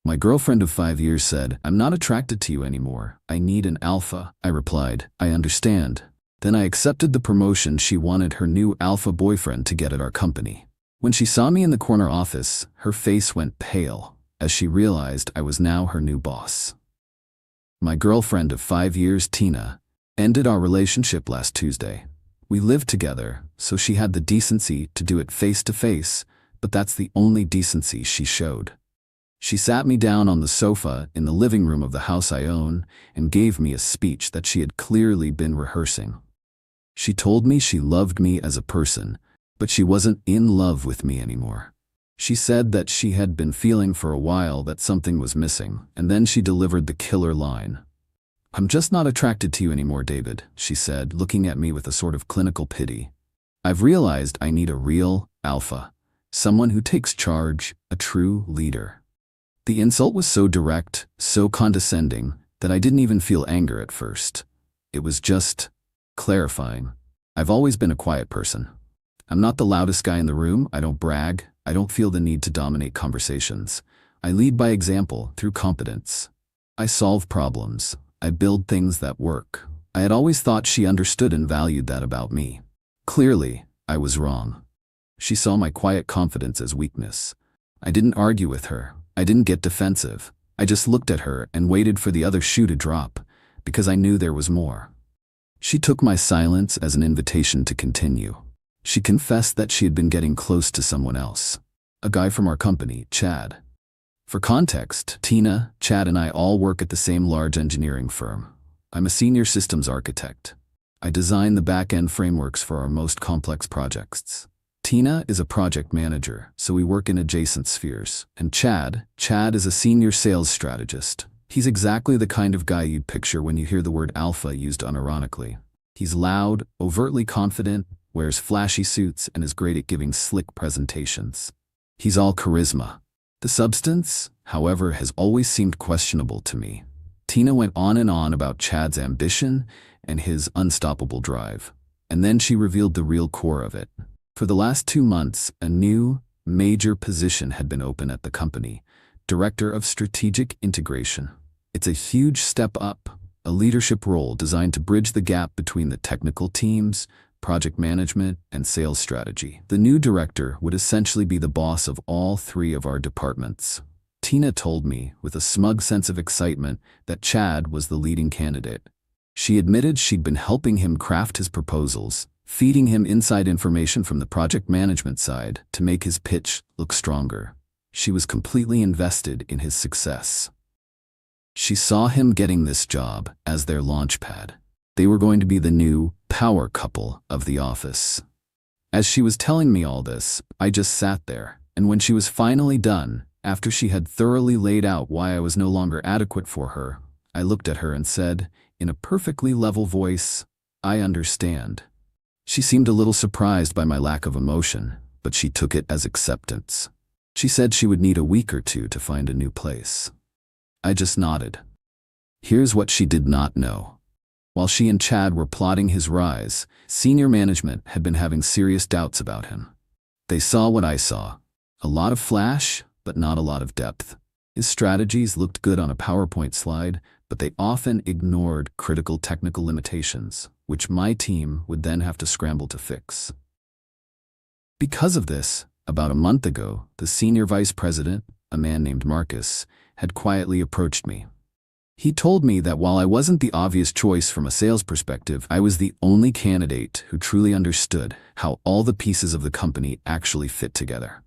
My girlfriend of 5 years said, "I'm not attracted to you anymore. I need an alpha." I replied, "I understand." Then I accepted the promotion she wanted her new alpha boyfriend to get at our company. When she saw me in the corner office, her face went pale as she realized I was now her new boss. My girlfriend of 5 years, Tina, ended our relationship last Tuesday. We lived together, so she had the decency to do it face to face, but that's the only decency she showed. She sat me down on the sofa in the living room of the house I own and gave me a speech that she had clearly been rehearsing. She told me she loved me as a person, but she wasn't in love with me anymore. She said that she had been feeling for a while that something was missing, and then she delivered the killer line. "I'm just not attracted to you anymore, David," she said, looking at me with a sort of clinical pity. "I've realized I need a real alpha, someone who takes charge, a true leader." The insult was so direct, so condescending, that I didn't even feel anger at first. It was just clarifying. I've always been a quiet person. I'm not the loudest guy in the room. I don't brag. I don't feel the need to dominate conversations. I lead by example through competence. I solve problems. I build things that work. I had always thought she understood and valued that about me. Clearly, I was wrong. She saw my quiet confidence as weakness. I didn't argue with her. I didn't get defensive. I just looked at her and waited for the other shoe to drop, because I knew there was more. She took my silence as an invitation to continue. She confessed that she had been getting close to someone else, a guy from our company, Chad. For context, Tina, Chad, and I all work at the same large engineering firm. I'm a senior systems architect. I design the back-end frameworks for our most complex projects. Tina is a project manager, so we work in adjacent spheres. And Chad is a senior sales strategist. He's exactly the kind of guy you'd picture when you hear the word alpha used unironically. He's loud, overtly confident, wears flashy suits, and is great at giving slick presentations. He's all charisma. The substance, however, has always seemed questionable to me. Tina went on and on about Chad's ambition and his unstoppable drive. And then she revealed the real core of it. For the last 2 months, a new, major position had been open at the company, Director of Strategic Integration. It's a huge step up, a leadership role designed to bridge the gap between the technical teams, project management, and sales strategy. The new director would essentially be the boss of all 3 of our departments. Tina told me, with a smug sense of excitement, that Chad was the leading candidate. She admitted she'd been helping him craft his proposals, feeding him inside information from the project management side to make his pitch look stronger. She was completely invested in his success. She saw him getting this job as their launchpad. They were going to be the new power couple of the office. As she was telling me all this, I just sat there, and when she was finally done, after she had thoroughly laid out why I was no longer adequate for her, I looked at her and said, in a perfectly level voice, "I understand." She seemed a little surprised by my lack of emotion, but she took it as acceptance. She said she would need a week or 2 to find a new place. I just nodded. Here's what she did not know. While she and Chad were plotting his rise, senior management had been having serious doubts about him. They saw what I saw. A lot of flash, but not a lot of depth. His strategies looked good on a PowerPoint slide, but they often ignored critical technical limitations, which my team would then have to scramble to fix. Because of this, about a month ago, the senior vice president, a man named Marcus, had quietly approached me. He told me that while I wasn't the obvious choice from a sales perspective, I was the only candidate who truly understood how all the pieces of the company actually fit together.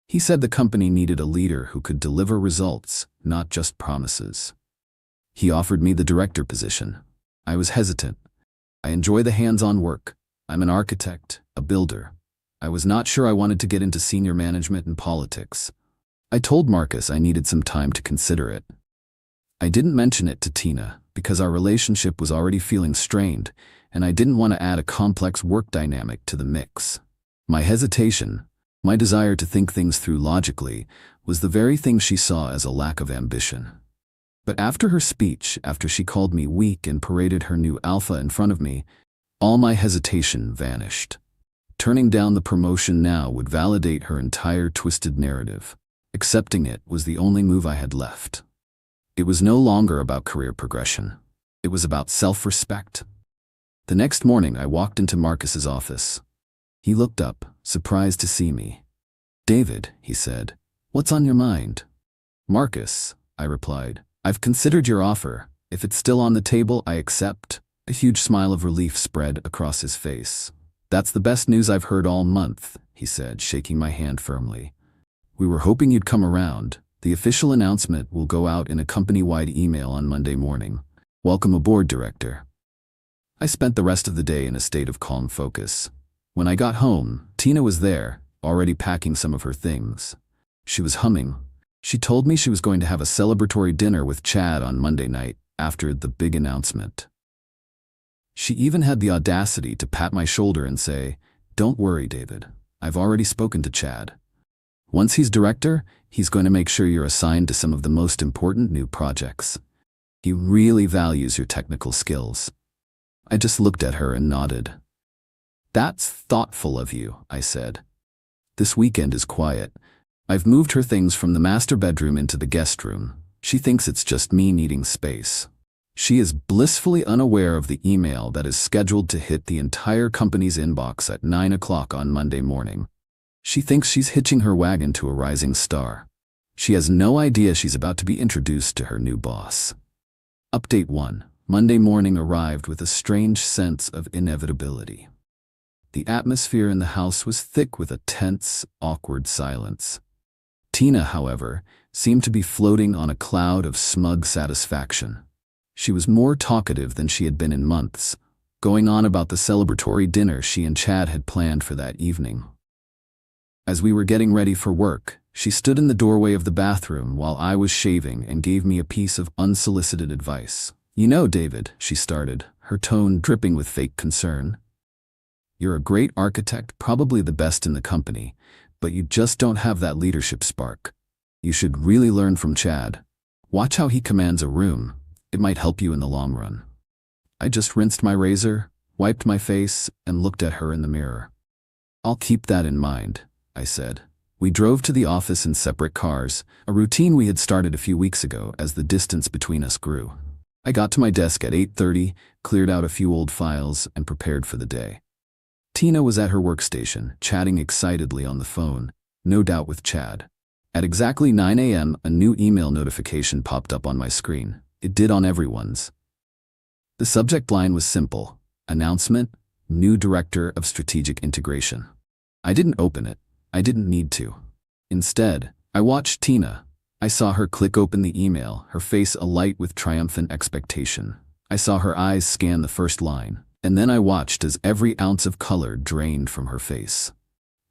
He said the company needed a leader who could deliver results, not just promises. He offered me the director position. I was hesitant. I enjoy the hands-on work. I'm an architect, a builder. I was not sure I wanted to get into senior management and politics. I told Marcus I needed some time to consider it. I didn't mention it to Tina because our relationship was already feeling strained, and I didn't want to add a complex work dynamic to the mix. My hesitation, my desire to think things through logically, was the very thing she saw as a lack of ambition. But after her speech, after she called me weak and paraded her new alpha in front of me, all my hesitation vanished. Turning down the promotion now would validate her entire twisted narrative. Accepting it was the only move I had left. It was no longer about career progression. It was about self-respect. The next morning, I walked into Marcus's office. He looked up, surprised to see me. "David," he said, "what's on your mind?" "Marcus," I replied, "I've considered your offer. If it's still on the table, I accept." A huge smile of relief spread across his face. "That's the best news I've heard all month," he said, shaking my hand firmly. "We were hoping you'd come around. The official announcement will go out in a company-wide email on Monday morning. Welcome aboard, Director." I spent the rest of the day in a state of calm focus. When I got home, Tina was there, already packing some of her things. She was humming. She told me she was going to have a celebratory dinner with Chad on Monday night after the big announcement. She even had the audacity to pat my shoulder and say, "Don't worry, David. I've already spoken to Chad. Once he's director, he's going to make sure you're assigned to some of the most important new projects. He really values your technical skills." I just looked at her and nodded. "That's thoughtful of you," I said. "This weekend is quiet. I've moved her things from the master bedroom into the guest room. She thinks it's just me needing space." She is blissfully unaware of the email that is scheduled to hit the entire company's inbox at 9 o'clock on Monday morning. She thinks she's hitching her wagon to a rising star. She has no idea she's about to be introduced to her new boss. Update 1. Monday morning arrived with a strange sense of inevitability. The atmosphere in the house was thick with a tense, awkward silence. Tina, however, seemed to be floating on a cloud of smug satisfaction. She was more talkative than she had been in months, going on about the celebratory dinner she and Chad had planned for that evening. As we were getting ready for work, she stood in the doorway of the bathroom while I was shaving and gave me a piece of unsolicited advice. "You know, David," she started, her tone dripping with fake concern. "You're a great architect, probably the best in the company, but you just don't have that leadership spark. You should really learn from Chad. Watch how he commands a room. It might help you in the long run." I just rinsed my razor, wiped my face, and looked at her in the mirror. "I'll keep that in mind," I said. We drove to the office in separate cars, a routine we had started a few weeks ago as the distance between us grew. I got to my desk at 8:30, cleared out a few old files, and prepared for the day. Tina was at her workstation, chatting excitedly on the phone, no doubt with Chad. At exactly 9 a.m., a new email notification popped up on my screen. It did on everyone's. The subject line was simple: Announcement, New Director of Strategic Integration. I didn't open it. I didn't need to. Instead, I watched Tina. I saw her click open the email, her face alight with triumphant expectation. I saw her eyes scan the first line, and then I watched as every ounce of color drained from her face.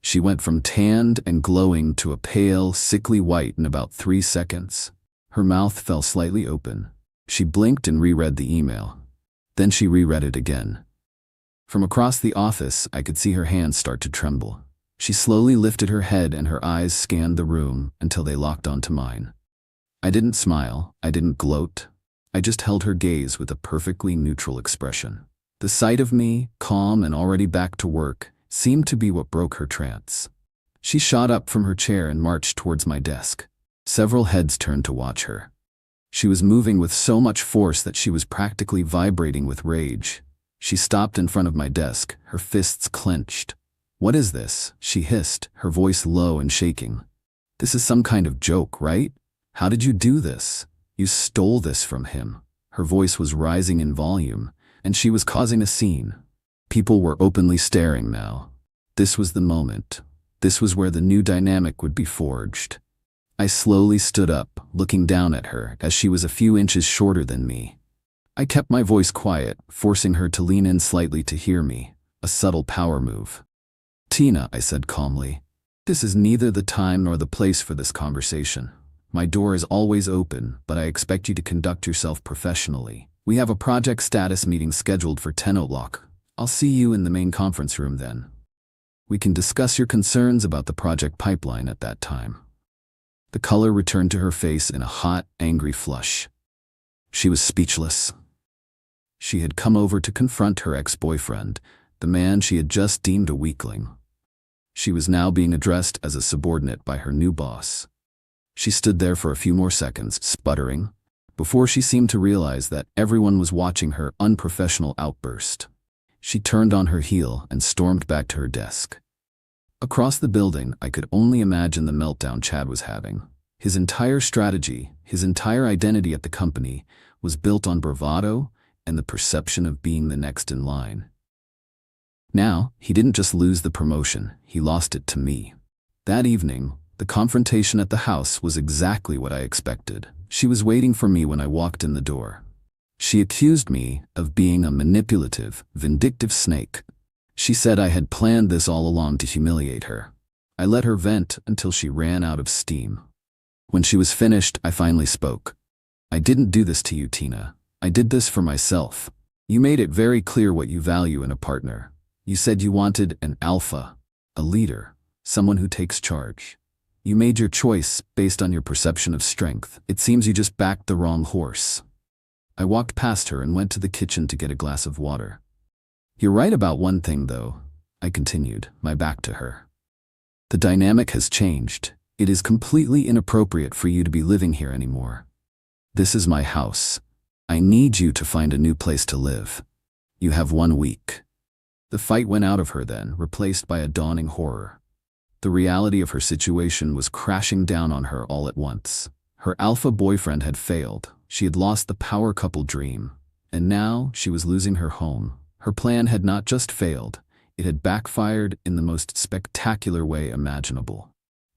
She went from tanned and glowing to a pale, sickly white in about 3 seconds. Her mouth fell slightly open. She blinked and reread the email. Then she reread it again. From across the office, I could see her hands start to tremble. She slowly lifted her head and her eyes scanned the room until they locked onto mine. I didn't smile, I didn't gloat. I just held her gaze with a perfectly neutral expression. The sight of me, calm and already back to work, seemed to be what broke her trance. She shot up from her chair and marched towards my desk. Several heads turned to watch her. She was moving with so much force that she was practically vibrating with rage. She stopped in front of my desk, her fists clenched. "What is this?" she hissed, her voice low and shaking. "This is some kind of joke, right? How did you do this? You stole this from him." Her voice was rising in volume, and she was causing a scene. People were openly staring now. This was the moment. This was where the new dynamic would be forged. I slowly stood up, looking down at her as she was a few inches shorter than me. I kept my voice quiet, forcing her to lean in slightly to hear me, a subtle power move. "Tina," I said calmly, "this is neither the time nor the place for this conversation. My door is always open, but I expect you to conduct yourself professionally. We have a project status meeting scheduled for 10 o'clock. I'll see you in the main conference room then. We can discuss your concerns about the project pipeline at that time." The color returned to her face in a hot, angry flush. She was speechless. She had come over to confront her ex-boyfriend, the man she had just deemed a weakling. She was now being addressed as a subordinate by her new boss. She stood there for a few more seconds, sputtering, before she seemed to realize that everyone was watching her unprofessional outburst. She turned on her heel and stormed back to her desk. Across the building, I could only imagine the meltdown Chad was having. His entire strategy, his entire identity at the company, was built on bravado and the perception of being the next in line. Now, he didn't just lose the promotion, he lost it to me. That evening, the confrontation at the house was exactly what I expected. She was waiting for me when I walked in the door. She accused me of being a manipulative, vindictive snake. She said I had planned this all along to humiliate her. I let her vent until she ran out of steam. When she was finished, I finally spoke. I didn't do this to you, Tina. I did this for myself. You made it very clear what you value in a partner. You said you wanted an alpha, a leader, someone who takes charge. You made your choice based on your perception of strength. It seems you just backed the wrong horse. I walked past her and went to the kitchen to get a glass of water. You're right about one thing, though, I continued, my back to her. The dynamic has changed. It is completely inappropriate for you to be living here anymore. This is my house. I need you to find a new place to live. You have 1 week. The fight went out of her then, replaced by a dawning horror. The reality of her situation was crashing down on her all at once. Her alpha boyfriend had failed. She had lost the power couple dream. And now she was losing her home. Her plan had not just failed, it had backfired in the most spectacular way imaginable.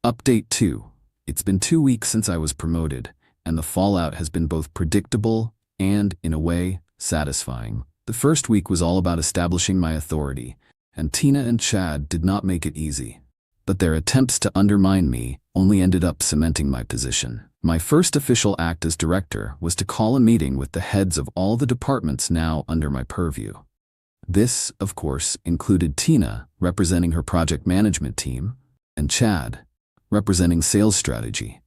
Update 2. It's been 2 weeks since I was promoted, and the fallout has been both predictable and, in a way, satisfying. The first week was all about establishing my authority, and Tina and Chad did not make it easy. But their attempts to undermine me only ended up cementing my position. My first official act as director was to call a meeting with the heads of all the departments now under my purview. This, of course, included Tina, representing her project management team, and Chad, representing sales strategy.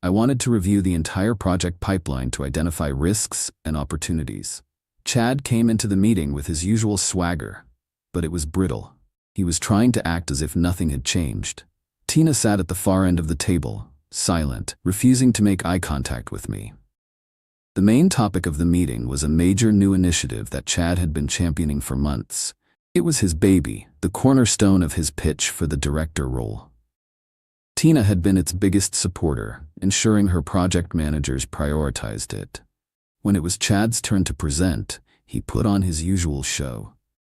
I wanted to review the entire project pipeline to identify risks and opportunities. Chad came into the meeting with his usual swagger, but it was brittle. He was trying to act as if nothing had changed. Tina sat at the far end of the table, silent, refusing to make eye contact with me. The main topic of the meeting was a major new initiative that Chad had been championing for months. It was his baby, the cornerstone of his pitch for the director role. Tina had been its biggest supporter, ensuring her project managers prioritized it. When it was Chad's turn to present, he put on his usual show.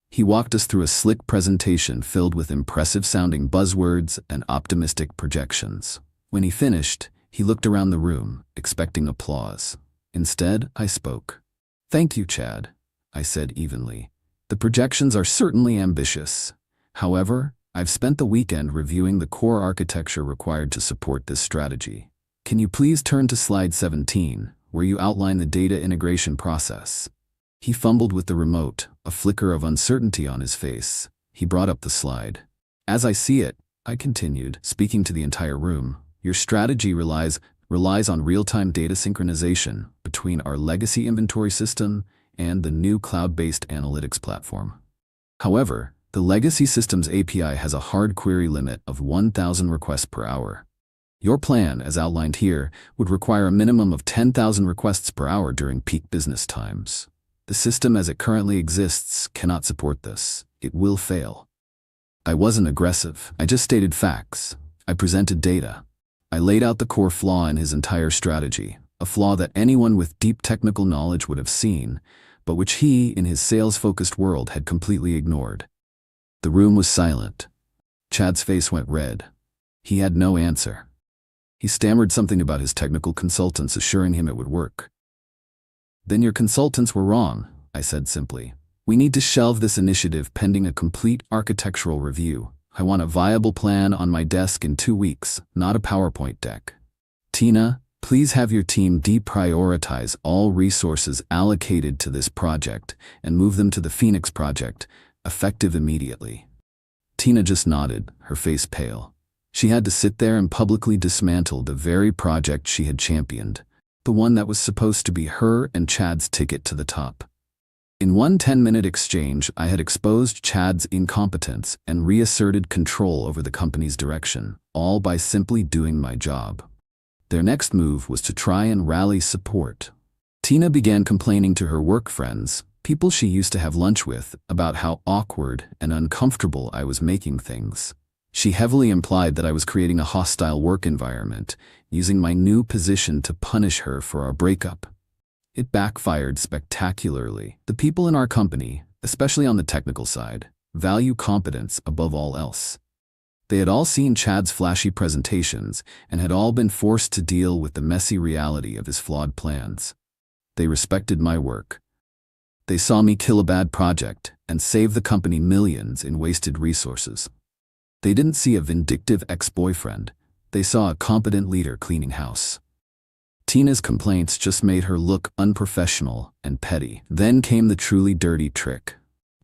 He walked us through a slick presentation filled with impressive-sounding buzzwords and optimistic projections. When he finished, he looked around the room, expecting applause. Instead, I spoke. "Thank you, Chad," I said evenly. "The projections are certainly ambitious. However, I've spent the weekend reviewing the core architecture required to support this strategy. Can you please turn to slide 17, where you outline the data integration process?" He fumbled with the remote, a flicker of uncertainty on his face. He brought up the slide. "As I see it," I continued, speaking to the entire room, "your strategy relies on real-time data synchronization between our legacy inventory system and the new cloud-based analytics platform. However, the legacy system's API has a hard query limit of 1,000 requests per hour. Your plan, as outlined here, would require a minimum of 10,000 requests per hour during peak business times. The system as it currently exists cannot support this. It will fail." I wasn't aggressive. I just stated facts. I presented data. I laid out the core flaw in his entire strategy, a flaw that anyone with deep technical knowledge would have seen, but which he, in his sales-focused world, had completely ignored. The room was silent. Chad's face went red. He had no answer. He stammered something about his technical consultants assuring him it would work. "Then your consultants were wrong," I said simply. "We need to shelve this initiative pending a complete architectural review. I want a viable plan on my desk in 2 weeks, not a PowerPoint deck. Tina, please have your team deprioritize all resources allocated to this project and move them to the Phoenix project, effective immediately." Tina just nodded, her face pale. She had to sit there and publicly dismantle the very project she had championed, the one that was supposed to be her and Chad's ticket to the top. In one 10-minute exchange, I had exposed Chad's incompetence and reasserted control over the company's direction, all by simply doing my job. Their next move was to try and rally support. Tina began complaining to her work friends, people she used to have lunch with, about how awkward and uncomfortable I was making things. She heavily implied that I was creating a hostile work environment, using my new position to punish her for our breakup. It backfired spectacularly. The people in our company, especially on the technical side, value competence above all else. They had all seen Chad's flashy presentations and had all been forced to deal with the messy reality of his flawed plans. They respected my work. They saw me kill a bad project and save the company millions in wasted resources. They didn't see a vindictive ex-boyfriend. They saw a competent leader cleaning house. Tina's complaints just made her look unprofessional and petty. Then came the truly dirty trick.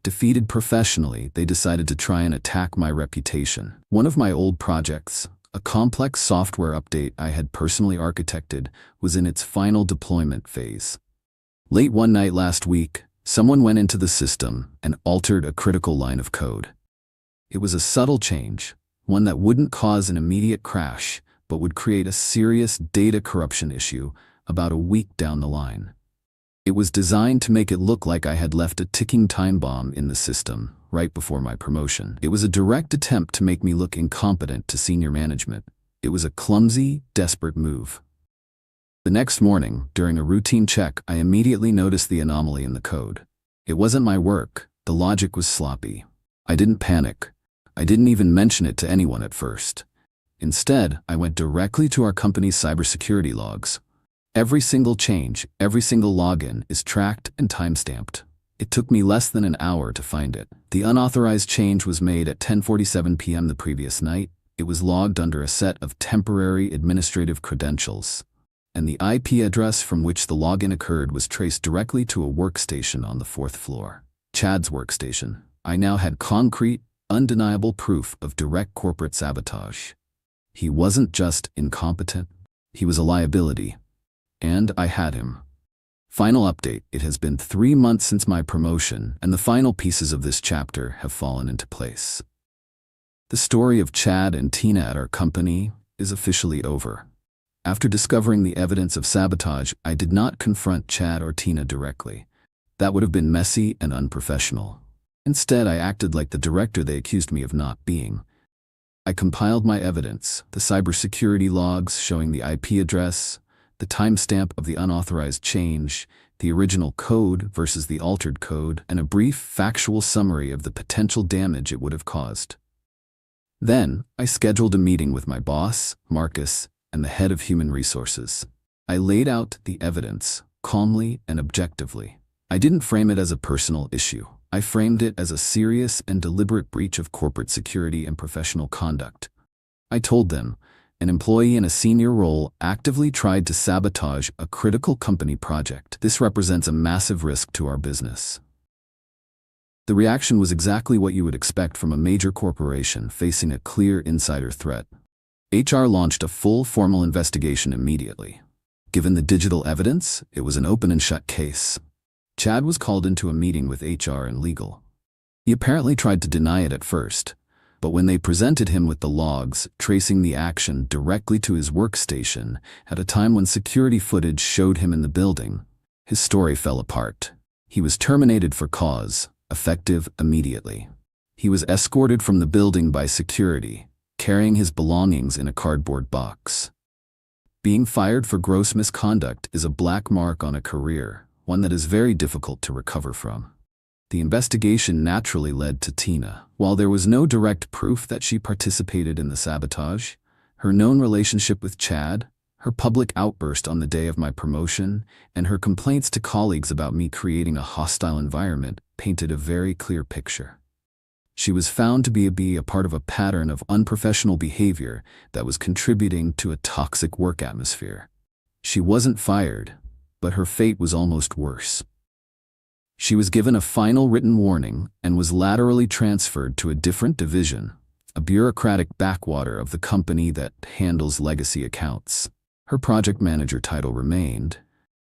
Defeated professionally, they decided to try and attack my reputation. One of my old projects, a complex software update I had personally architected, was in its final deployment phase. Late one night last week, someone went into the system and altered a critical line of code. It was a subtle change, one that wouldn't cause an immediate crash, but would create a serious data corruption issue about a week down the line. It was designed to make it look like I had left a ticking time bomb in the system right before my promotion. It was a direct attempt to make me look incompetent to senior management. It was a clumsy, desperate move. The next morning, during a routine check, I immediately noticed the anomaly in the code. It wasn't my work. The logic was sloppy. I didn't panic. I didn't even mention it to anyone at first. Instead, I went directly to our company's cybersecurity logs. Every single change, every single login is tracked and timestamped. It took me less than an hour to find it. The unauthorized change was made at 10:47 p.m. the previous night. It was logged under a set of temporary administrative credentials, and the IP address from which the login occurred was traced directly to a workstation on the 4th floor. Chad's workstation. I now had concrete, undeniable proof of direct corporate sabotage. He wasn't just incompetent, he was a liability. And I had him. Final update: it has been 3 months since my promotion, and the final pieces of this chapter have fallen into place. The story of Chad and Tina at our company is officially over. After discovering the evidence of sabotage, I did not confront Chad or Tina directly. That would have been messy and unprofessional. Instead, I acted like the director they accused me of not being. I compiled my evidence, the cybersecurity logs showing the IP address, the timestamp of the unauthorized change, the original code versus the altered code, and a brief factual summary of the potential damage it would have caused. Then, I scheduled a meeting with my boss, Marcus, and the head of human resources. I laid out the evidence, calmly and objectively. I didn't frame it as a personal issue. I framed it as a serious and deliberate breach of corporate security and professional conduct. I told them, an employee in a senior role actively tried to sabotage a critical company project. This represents a massive risk to our business. The reaction was exactly what you would expect from a major corporation facing a clear insider threat. HR launched a full formal investigation immediately. Given the digital evidence, it was an open and shut case. Chad was called into a meeting with HR and legal. He apparently tried to deny it at first, but when they presented him with the logs tracing the action directly to his workstation at a time when security footage showed him in the building, his story fell apart. He was terminated for cause, effective immediately. He was escorted from the building by security, carrying his belongings in a cardboard box. Being fired for gross misconduct is a black mark on a career, one that is very difficult to recover from. The investigation naturally led to Tina. While there was no direct proof that she participated in the sabotage, her known relationship with Chad, her public outburst on the day of my promotion, and her complaints to colleagues about me creating a hostile environment painted a very clear picture. She was found to be a part of a pattern of unprofessional behavior that was contributing to a toxic work atmosphere. She wasn't fired, but her fate was almost worse. She was given a final written warning and was laterally transferred to a different division, a bureaucratic backwater of the company that handles legacy accounts. Her project manager title remained,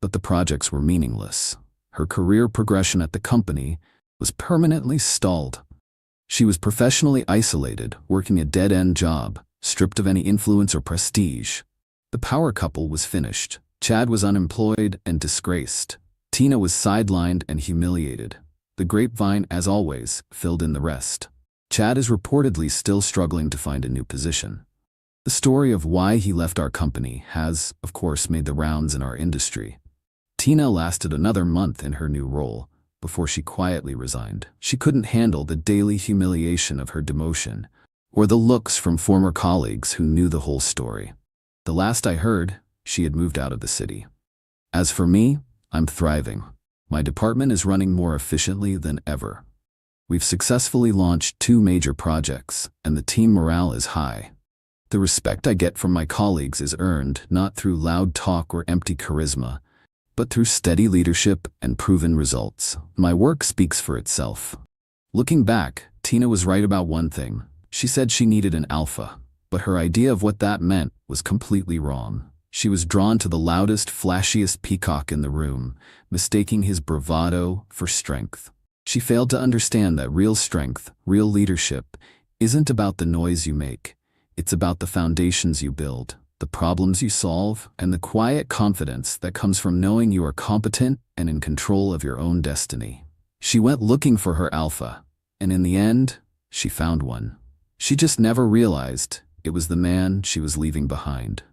but the projects were meaningless. Her career progression at the company was permanently stalled. She was professionally isolated, working a dead-end job, stripped of any influence or prestige. The power couple was finished. Chad was unemployed and disgraced. Tina was sidelined and humiliated. The grapevine, as always, filled in the rest. Chad is reportedly still struggling to find a new position. The story of why he left our company has, of course, made the rounds in our industry. Tina lasted another month in her new role before she quietly resigned. She couldn't handle the daily humiliation of her demotion or the looks from former colleagues who knew the whole story. The last I heard, she had moved out of the city. As for me, I'm thriving. My department is running more efficiently than ever. We've successfully launched 2 major projects, and the team morale is high. The respect I get from my colleagues is earned not through loud talk or empty charisma, but through steady leadership and proven results. My work speaks for itself. Looking back, Tina was right about one thing. She said she needed an alpha, but her idea of what that meant was completely wrong. She was drawn to the loudest, flashiest peacock in the room, mistaking his bravado for strength. She failed to understand that real strength, real leadership, isn't about the noise you make. It's about the foundations you build, the problems you solve, and the quiet confidence that comes from knowing you are competent and in control of your own destiny. She went looking for her alpha, and in the end, she found one. She just never realized it was the man she was leaving behind.